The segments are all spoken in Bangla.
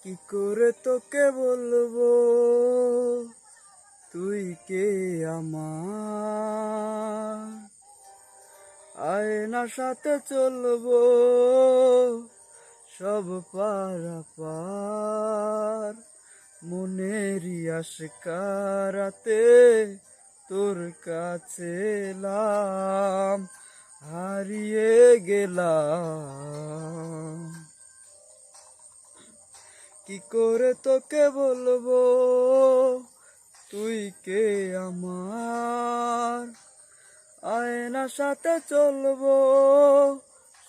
কি করে তোকে বলবো তুই কে আমার, আয়না সাথে চলবো সব পারাপার, মনেরই আশকারাতে তোর কাছে এলাম, হারিয়ে গেলাম। কি করে তোকে বলবো তুই কে আমার, আয়না সাথে চলবো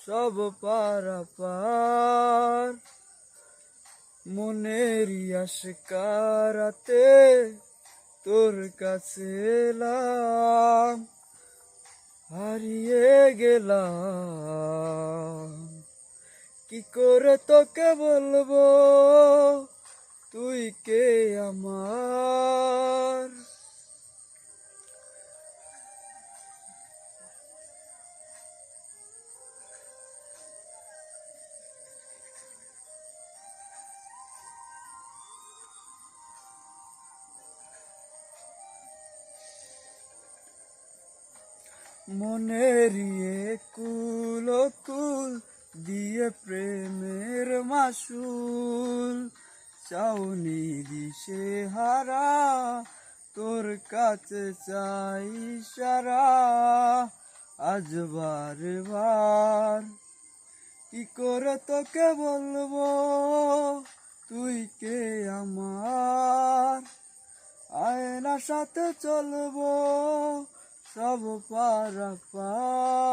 সব পারাপার, মনেরই আশকারাতে তোর কাছে এলাম, হারিয়ে গেলাম। কি করে তোকে বলবো তুই কে আমার। মনেরই কুল কুল দিয়ে প্রেমের মাসুল, চাউনি দিশে হারা তোর কাছে চাই সারা, আজ বারবার কি করে তোকে বলবো তুই কে আমার, আয়না সাথে চলবো সব পারাপার।